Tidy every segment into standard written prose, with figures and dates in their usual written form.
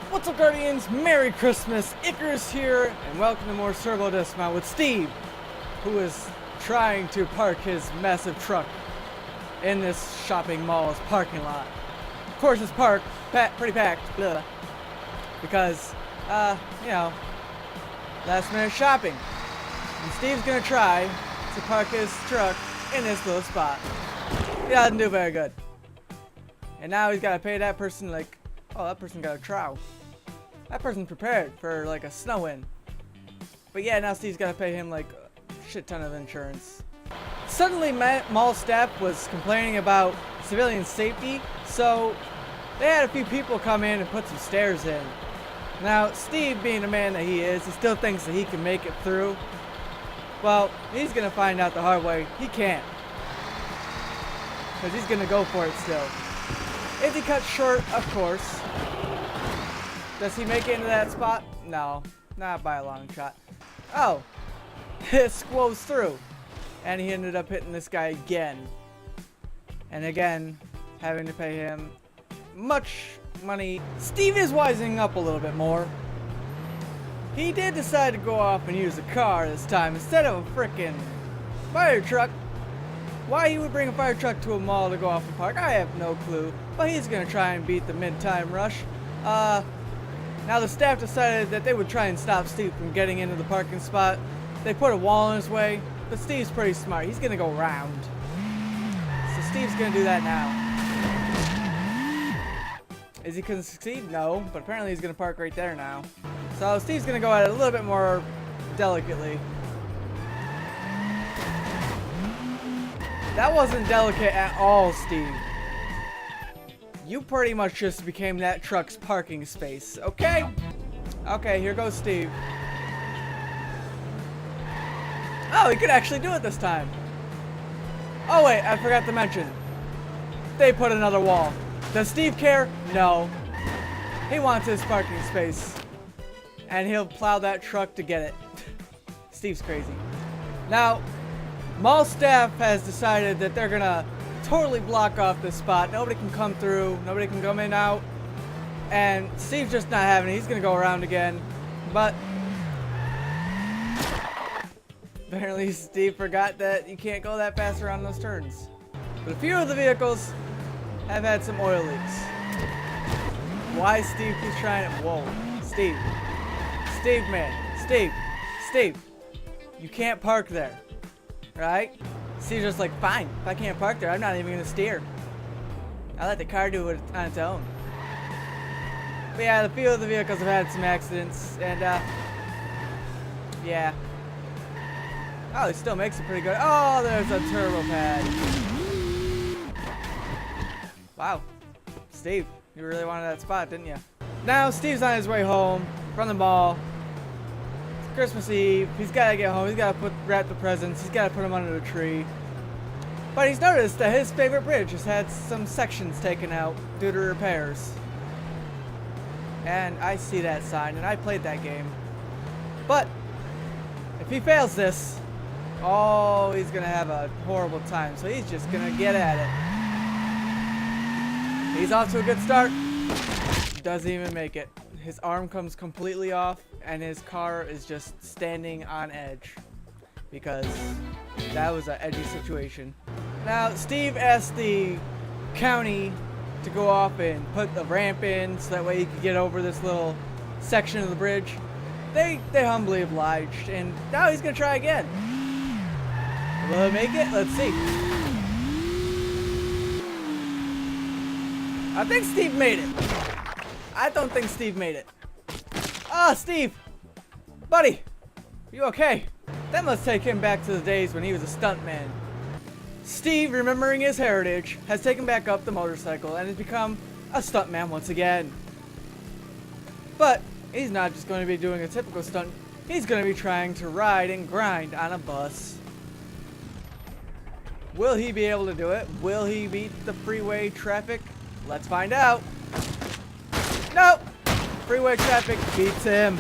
What's up, Guardians? Merry Christmas! Icarus here, and welcome to more Servo Dismount with Steve, who is trying to park his massive truck in this shopping mall's parking lot. Of course, it's parked, pretty packed, blah, because, last minute shopping. And Steve's gonna try to park his truck in this little spot. He doesn't do very good. And now he's gotta pay that person like, oh, that person got a trowel. That person's prepared for like a snow-in. But yeah, now Steve's gotta pay him like a shit ton of insurance. Suddenly, mall staff was complaining about civilian safety, so they had a few people come in and put some stairs in. Now, Steve, being the man that he is, he still thinks that he can make it through. Well, he's gonna find out the hard way. He can't. Because he's gonna go for it still. Is he cut short? Of course. Does he make it into that spot? No, not by a long shot. Oh, it squoze through. And he ended up hitting this guy again. And again, having to pay him much money. Steve is wising up a little bit more. He did decide to go off and use a car this time instead of a frickin' fire truck. Why he would bring a fire truck to a mall to go off and park, I have no clue. But he's gonna try and beat the mid-time rush. Now the staff decided that they would try and stop Steve from getting into the parking spot. They put a wall in his way, but Steve's pretty smart. He's gonna go round. So Steve's gonna do that now. Is he gonna succeed? No, but apparently he's gonna park right there now. So Steve's gonna go at it a little bit more delicately. That wasn't delicate at all, Steve. You pretty much just became that truck's parking space, okay? Okay, here goes Steve. Oh, he could actually do it this time. Oh wait, I forgot to mention. They put another wall. Does Steve care? No. He wants his parking space. And he'll plow that truck to get it. Steve's crazy. Now, mall staff has decided that they're gonna totally block off this spot. Nobody can come through. Nobody can come in and out. And Steve's just not having it. He's gonna go around again. But apparently Steve forgot that you can't go that fast around those turns. But a few of the vehicles have had some oil leaks. Why Steve keeps trying it? Whoa. Steve. Steve, man. Steve. Steve. You can't park there. Right? Steve's just like, fine, if I can't park there, I'm not even gonna steer. I let the car do it on its own. But yeah, a few of the vehicles have had some accidents, and yeah. Oh, it still makes it pretty good. Oh, there's a turbo pad. Wow. Steve, you really wanted that spot, didn't you? Now, Steve's on his way home from the mall. Christmas Eve, he's gotta get home, he's gotta wrap the presents, he's gotta put them under the tree. But he's noticed that his favorite bridge has had some sections taken out due to repairs. And I see that sign, and I played that game. But if he fails this, oh, he's gonna have a horrible time. So he's just gonna get at it. He's off to a good start. Doesn't even make it. His arm comes completely off, and his car is just standing on edge because that was an edgy situation. Now, Steve asked the county to go off and put the ramp in so that way he could get over this little section of the bridge. They humbly obliged, and now he's gonna try again. Will he make it? Let's see. I think Steve made it. I don't think Steve made it. Ah, Steve! Buddy! You okay? That must take him back to the days when he was a stuntman. Steve, remembering his heritage, has taken back up the motorcycle and has become a stuntman once again. But he's not just going to be doing a typical stunt. He's going to be trying to ride and grind on a bus. Will he be able to do it? Will he beat the freeway traffic? Let's find out. Nope! Freeway traffic beats him.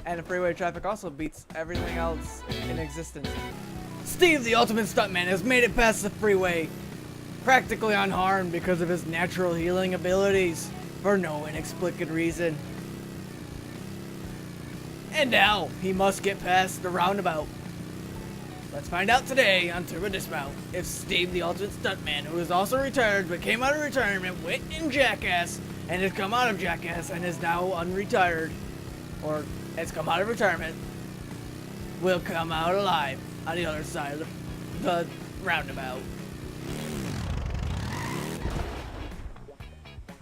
And the freeway traffic also beats everything else in existence. Steve, the ultimate stuntman, has made it past the freeway. practically unharmed because of his natural healing abilities, for no inexplicable reason. And now, he must get past the roundabout. Let's find out today on Turbo Dismount if Steve, the ultimate stuntman, who is also retired but came out of retirement, went in Jackass, and has come out of Jackass and is now unretired, or has come out of retirement, will come out alive on the other side of the roundabout.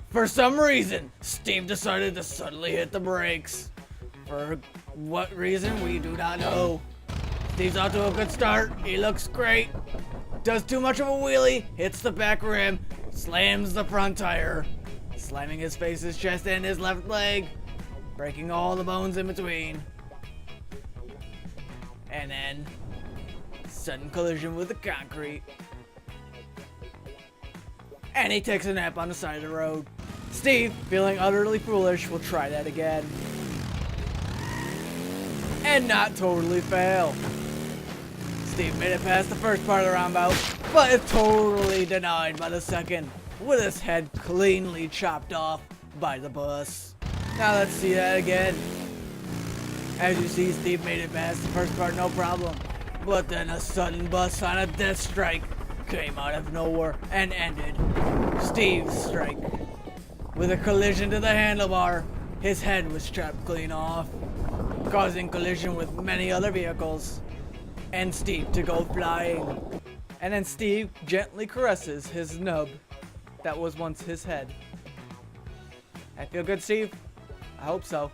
For some reason, Steve decided to suddenly hit the brakes. For what reason, we do not know. Steve's off to a good start. He looks great. Does too much of a wheelie, hits the back rim, slams the front tire, slamming his face, his chest, and his left leg, breaking all the bones in between. And then, sudden collision with the concrete. And he takes a nap on the side of the road. Steve, feeling utterly foolish, will try that again. And not totally fail. Steve made it past the first part of the roundabout, but is totally denied by the second, with his head cleanly chopped off by the bus. Now let's see that again. As you see, Steve made it past the first part, no problem. But then a sudden bus on a death strike came out of nowhere and ended Steve's strike. With a collision to the handlebar, his head was chopped clean off, causing collision with many other vehicles, and Steve to go flying. And then Steve gently caresses his nub that was once his head. I feel good, Steve? I hope so.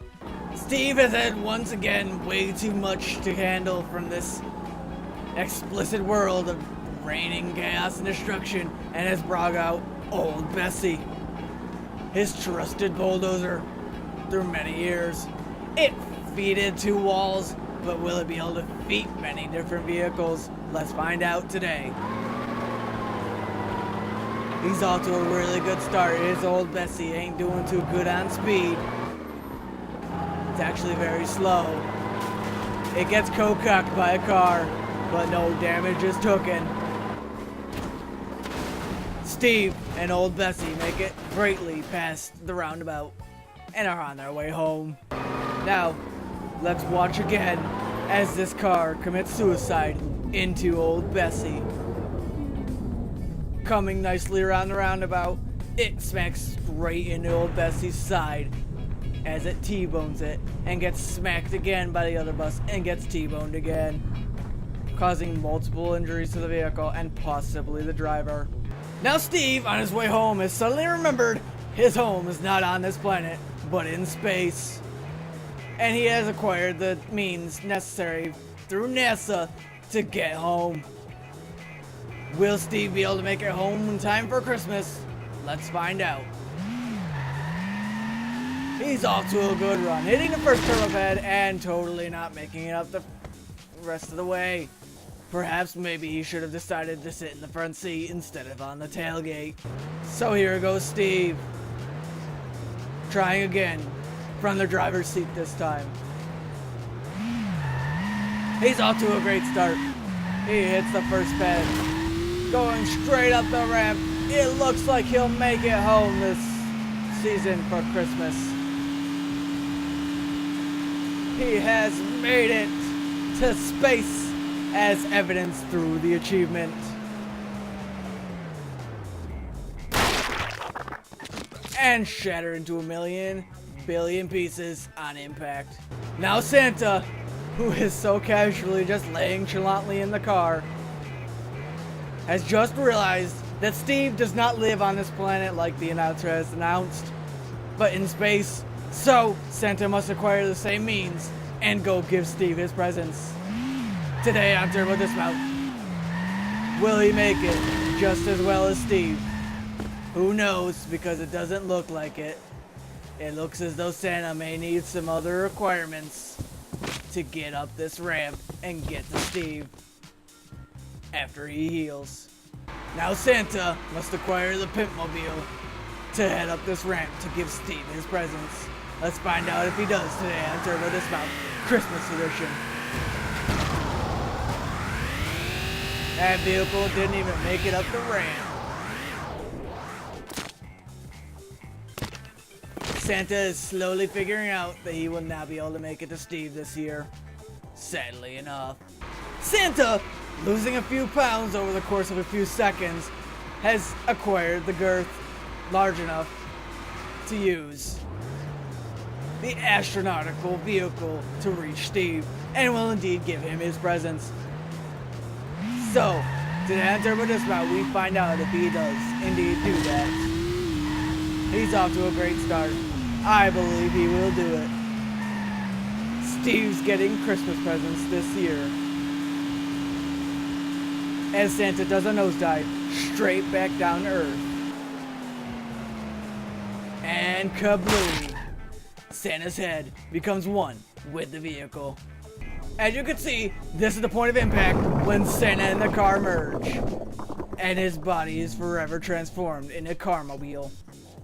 Steve has had once again way too much to handle from this explicit world of raining chaos and destruction, and has brought out Old Bessie, his trusted bulldozer through many years. It feated 2 walls, but will it be able to feat many different vehicles? Let's find out today. He's off to a really good start. His Old Bessie ain't doing too good on speed. It's actually very slow. It gets co-cocked by a car, but no damage is taken. Steve and Old Bessie make it greatly past the roundabout and are on their way home. Now, let's watch again as this car commits suicide into Old Bessie. Coming nicely around the roundabout, it smacks right into Old Bessie's side as it T-bones it and gets smacked again by the other bus and gets T-boned again, causing multiple injuries to the vehicle and possibly the driver. Now Steve, on his way home, has suddenly remembered his home is not on this planet, but in space. And he has acquired the means necessary through NASA to get home. Will Steve be able to make it home in time for Christmas? Let's find out. He's off to a good run, hitting the first turbo pad and totally not making it up the rest of the way. Perhaps maybe he should have decided to sit in the front seat instead of on the tailgate. So here goes Steve, trying again from the driver's seat this time. He's off to a great start. He hits the first pad, going straight up the ramp. It looks like he'll make it home this season for Christmas. He has made it to space, as evidenced through the achievement. And shatter into 1,000,000 billion pieces on impact. Now Santa, who is so casually just laying challantly in the car, has just realized that Steve does not live on this planet like the announcer has announced, but in space. So Santa must acquire the same means and go give Steve his presents. Today on Turbo Dismount, will he make it just as well as Steve? Who knows, because it doesn't look like it. It looks as though Santa may need some other requirements to get up this ramp and get to Steve after he heals. Now Santa must acquire the Pimpmobile to head up this ramp to give Steve his presents. Let's find out if he does today on Turbo Dismount Christmas Edition. That vehicle didn't even make it up the ramp. Santa is slowly figuring out that he will not be able to make it to Steve this year. Sadly enough. Santa, losing a few pounds over the course of a few seconds, has acquired the girth large enough to use the astronautical vehicle to reach Steve, and will indeed give him his presents. So, today on Turbo Dismount, we find out if he does indeed do that. He's off to a great start. I believe he will do it. Steve's getting Christmas presents this year, as Santa does a nosedive straight back down to Earth. And kaboom! Santa's head becomes one with the vehicle. As you can see, this is the point of impact when Santa and the car merge, and his body is forever transformed in a Carmobile.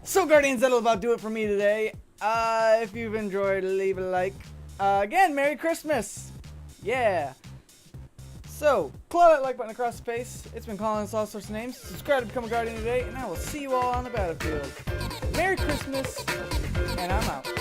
So Guardians, that'll about do it for me today. If you've enjoyed, leave a like. Again, Merry Christmas! Yeah! So, claw that like button across the face. It's been calling us all sorts of names. Subscribe to become a Guardian today, and I will see you all on the battlefield. Merry Christmas, and I'm out.